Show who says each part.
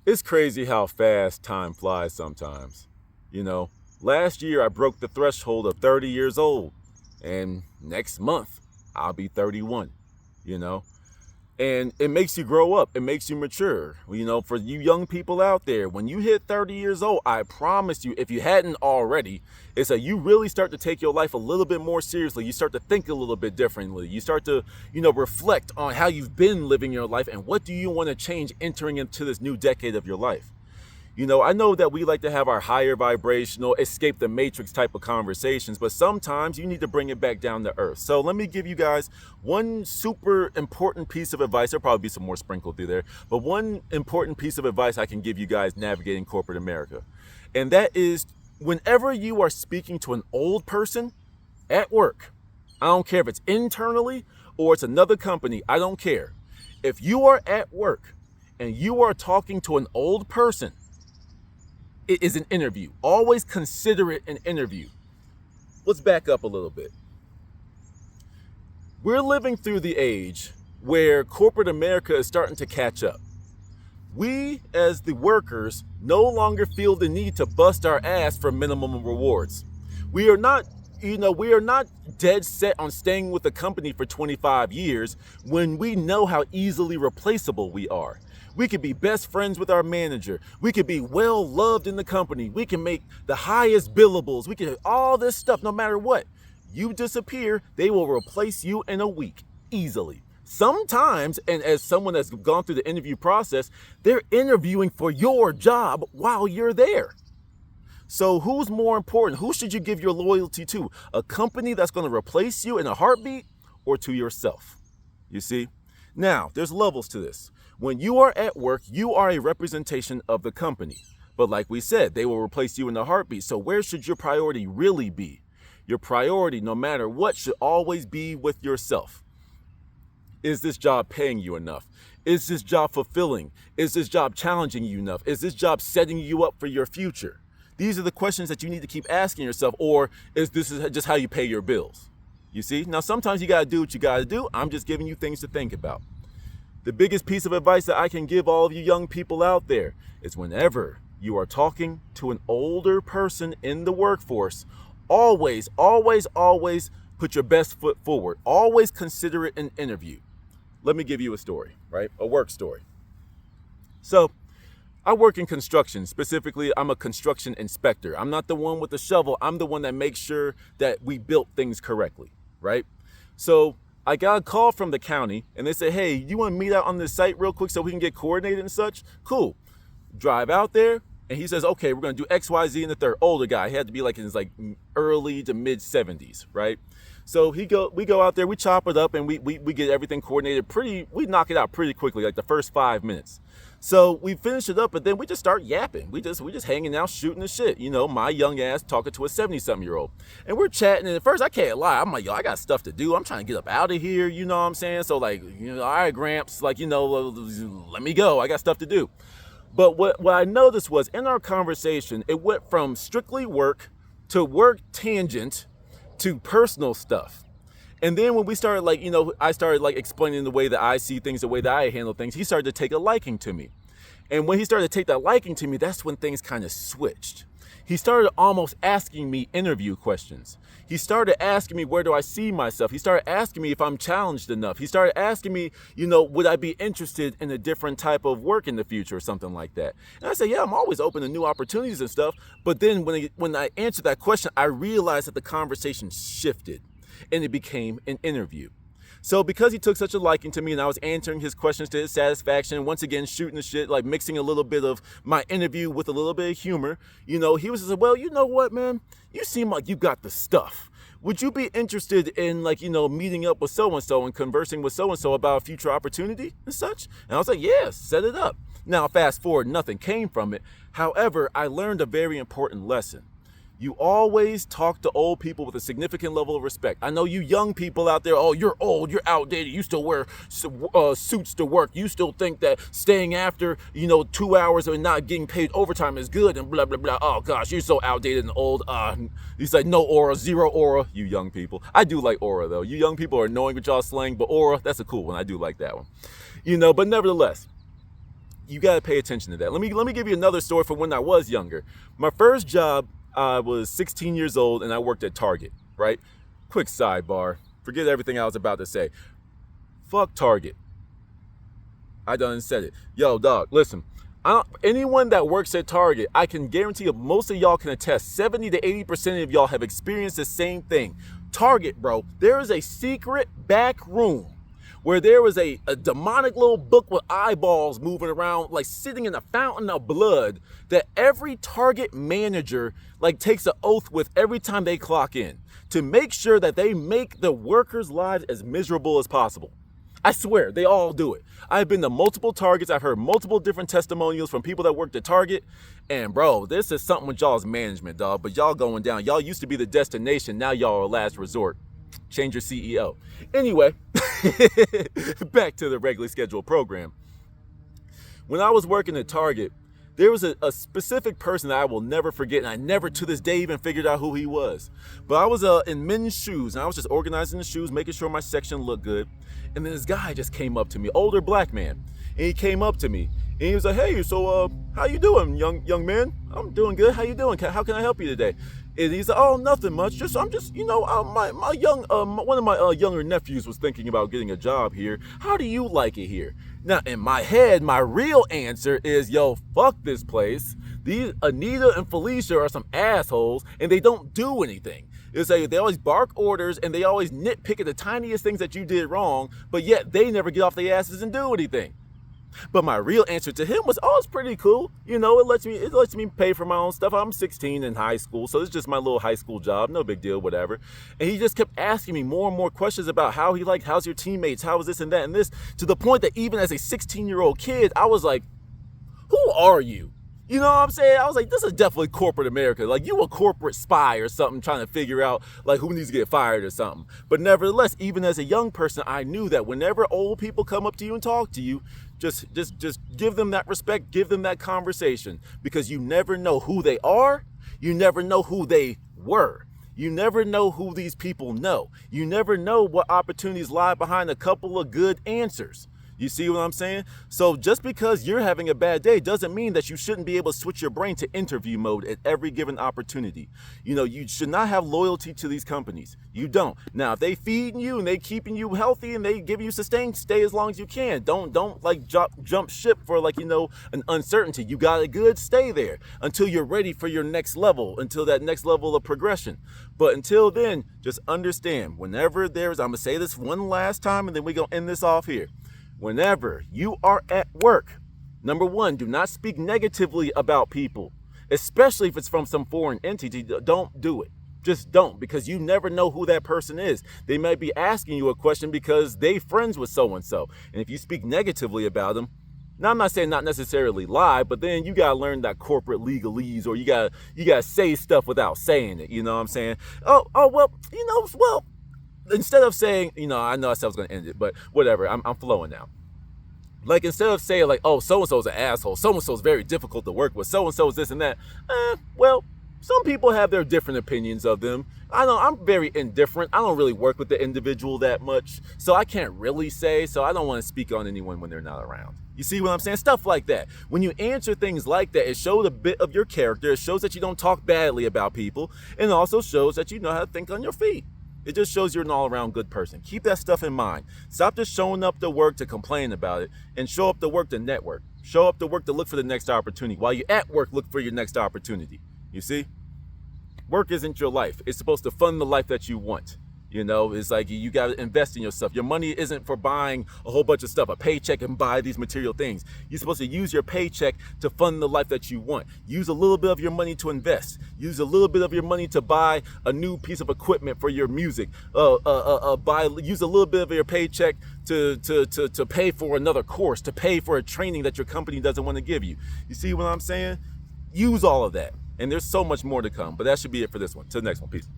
Speaker 1: It's crazy how fast time flies sometimes. You know, last year I broke the threshold of 30 years old, and next month I'll be 31, you know? And it makes you grow up, it makes you mature. For you young people out there, when you hit 30 years old, I promise you, if you hadn't already, it's that you really start to take your life a little bit more seriously. You start to think a little bit differently. You start to reflect on how you've been living your life and what do you want to change entering into this new decade of your life. I know that we like to have our higher vibrational, escape the matrix type of conversations, but sometimes you need to bring it back down to earth. So let me give you guys one super important piece of advice. There'll probably be some more sprinkled through there, but one important piece of advice I can give you guys navigating corporate America. And that is, whenever you are speaking to an old person at work, I don't care if it's internally or it's another company, I don't care. If you are at work and you are talking to an old person, it is an interview. Always consider it an interview. Let's back up a little bit. We're living through the age where corporate America is starting to catch up. We, as the workers, no longer feel the need to bust our ass for minimum rewards. We are not dead set on staying with the company for 25 years when we know how easily replaceable we are. We could be best friends with our manager. We could be well loved in the company. We can make the highest billables. We can do all this stuff no matter what. You disappear, they will replace you in a week, easily. Sometimes, and as someone that's gone through the interview process, they're interviewing for your job while you're there. So who's more important? Who should you give your loyalty to? A company that's going to replace you in a heartbeat, or to yourself? You see? Now, there's levels to this. When you are at work, you are a representation of the company. But like we said, they will replace you in a heartbeat. So where should your priority really be? Your priority, no matter what, should always be with yourself. Is this job paying you enough? Is this job fulfilling? Is this job challenging you enough? Is this job setting you up for your future? These are the questions that you need to keep asking yourself. Or is this just how you pay your bills? You see? Now, sometimes you got to do what you got to do. I'm just giving you things to think about. The biggest piece of advice that I can give all of you young people out there is, whenever you are talking to an older person in the workforce, always, always, always put your best foot forward. Always consider it an interview. Let me give you a story, right? A work story. So I work in construction. Specifically, I'm a construction inspector. I'm not the one with the shovel. I'm the one that makes sure that we built things correctly, right? So I got a call from the county, and they said, hey, you want to meet out on this site real quick so we can get coordinated and such? Cool. Drive out there, and he says, okay, we're going to do X, Y, Z, and the third. Older guy. He had to be like in his early to mid 70s, right? So we go out there, we chop it up, and we get everything coordinated we knock it out pretty quickly, like the first 5 minutes. So we finish it up, but then we just start yapping. We just hanging out, shooting the shit. My young ass talking to a 70-something-year-old. And we're chatting, and at first I can't lie. I'm like, yo, I got stuff to do. I'm trying to get up out of here, you know what I'm saying? So all right, Gramps, let me go. I got stuff to do. But what I noticed was, in our conversation, it went from strictly work to work tangent to personal stuff. And then when we started, I started explaining the way that I see things, the way that I handle things, he started to take a liking to me. And when he started to take that liking to me, that's when things kind of switched. He started almost asking me interview questions. He started asking me, where do I see myself? He started asking me if I'm challenged enough. He started asking me, would I be interested in a different type of work in the future or something like that? And I said, yeah, I'm always open to new opportunities and stuff. But then when I answered that question, I realized that the conversation shifted and it became an interview. So because he took such a liking to me and I was answering his questions to his satisfaction, once again shooting the shit, mixing a little bit of my interview with a little bit of humor, he was just like, well, you know what, man? You seem like you got the stuff. Would you be interested in meeting up with so-and-so and conversing with so-and-so about a future opportunity and such? And I was like, yeah, set it up. Now, fast forward, nothing came from it. However, I learned a very important lesson. You always talk to old people with a significant level of respect. I know you young people out there, oh, you're old, you're outdated, you still wear suits to work. You still think that staying after, 2 hours and not getting paid overtime is good and blah, blah, blah. Oh, gosh, you're so outdated and old. He's like, no aura, zero aura, you young people. I do like aura, though. You young people are annoying with y'all slang, but aura, that's a cool one. I do like that one. But nevertheless, you got to pay attention to that. Let me give you another story from when I was younger. My first job, I was 16 years old and I worked at Target, right? Quick sidebar. Forget everything I was about to say. Fuck Target. I done said it. Yo, dog, listen. Anyone that works at Target, I can guarantee you most of y'all can attest, 70 to 80% of y'all have experienced the same thing. Target, bro, there is a secret back room where there was a demonic little book with eyeballs moving around, like sitting in a fountain of blood, that every Target manager like takes an oath with every time they clock in to make sure that they make the workers' lives as miserable as possible. I swear, they all do it. I've been to multiple Targets. I've heard multiple different testimonials from people that worked at Target. And bro, this is something with y'all's management, dog. But y'all going down. Y'all used to be the destination. Now y'all are last resort. Change your CEO. Anyway, back to the regularly scheduled program. When I was working at Target, there was a specific person that I will never forget, and I never to this day even figured out who he was. But I was in men's shoes, and I was just organizing the shoes, making sure my section looked good. And then this guy just came up to me, older black man. And he came up to me, and he was like, "Hey, so how you doing, young man?" "I'm doing good. How you doing? How can I help you today?" And he's like, "Oh, nothing much. I'm just, one of my younger nephews was thinking about getting a job here. How do you like it here?" Now, in my head, my real answer is, yo, fuck this place. These Anita and Felicia are some assholes, and they don't do anything. It's like they always bark orders, and they always nitpick at the tiniest things that you did wrong, but yet they never get off their asses and do anything. But my real answer to him was, "Oh, it's pretty cool. You know, it lets me pay for my own stuff. I'm 16 in high school, so it's just my little high school job. No big deal, whatever." And he just kept asking me more and more questions about how's your teammates, how is this and that and this, to the point that even as a 16-year-old kid, I was like, "Who are you?" You know what I'm saying? I was like, this is definitely corporate America. Like, you a corporate spy or something trying to figure out, like, who needs to get fired or something. But nevertheless, even as a young person, I knew that whenever old people come up to you and talk to you, just give them that respect, give them that conversation. Because you never know who they are. You never know who they were. You never know who these people know. You never know what opportunities lie behind a couple of good answers. You see what I'm saying? So just because you're having a bad day doesn't mean that you shouldn't be able to switch your brain to interview mode at every given opportunity. You know, you should not have loyalty to these companies. You don't. Now, if they feeding you and they keeping you healthy and they giving you sustained, stay as long as you can. Don't like jump ship for an uncertainty. You got it good, stay there until you're ready for your next level, until that next level of progression. But until then, just understand, whenever I'm going to say this one last time and then we're going to end this off here. Whenever you are at work, number one, do not speak negatively about people, especially if it's from some foreign entity. Don't do it. Just don't, because you never know who that person is. They might be asking you a question because they friends with so-and-so. And if you speak negatively about them, now I'm not saying not necessarily lie, but then you got to learn that corporate legalese, or you got to say stuff without saying it. You know what I'm saying? Well, instead of saying, I know I said I was going to end it, but whatever, I'm flowing now. Like, instead of saying, like, "Oh, so-and-so's an asshole, so-and-so's very difficult to work with, so-and-so's this and that," well, some people have their different opinions of them. I know I'm very indifferent. I don't really work with the individual that much, so I can't really say, so I don't want to speak on anyone when they're not around. You see what I'm saying? Stuff like that. When you answer things like that, it shows a bit of your character. It shows that you don't talk badly about people, and it also shows that you know how to think on your feet. It just shows you're an all-around good person. Keep that stuff in mind. Stop just showing up to work to complain about it, and show up to work to network. Show up to work to look for the next opportunity. While you're at work, look for your next opportunity. You see? Work isn't your life. It's supposed to fund the life that you want. It's like you got to invest in yourself. Your money isn't for buying a whole bunch of stuff, a paycheck, and buy these material things. You're supposed to use your paycheck to fund the life that you want. Use a little bit of your money to invest. Use a little bit of your money to buy a new piece of equipment for your music. Use a little bit of your paycheck to pay for another course, to pay for a training that your company doesn't want to give you. You see what I'm saying? Use all of that. And there's so much more to come. But that should be it for this one. Till the next one. Peace.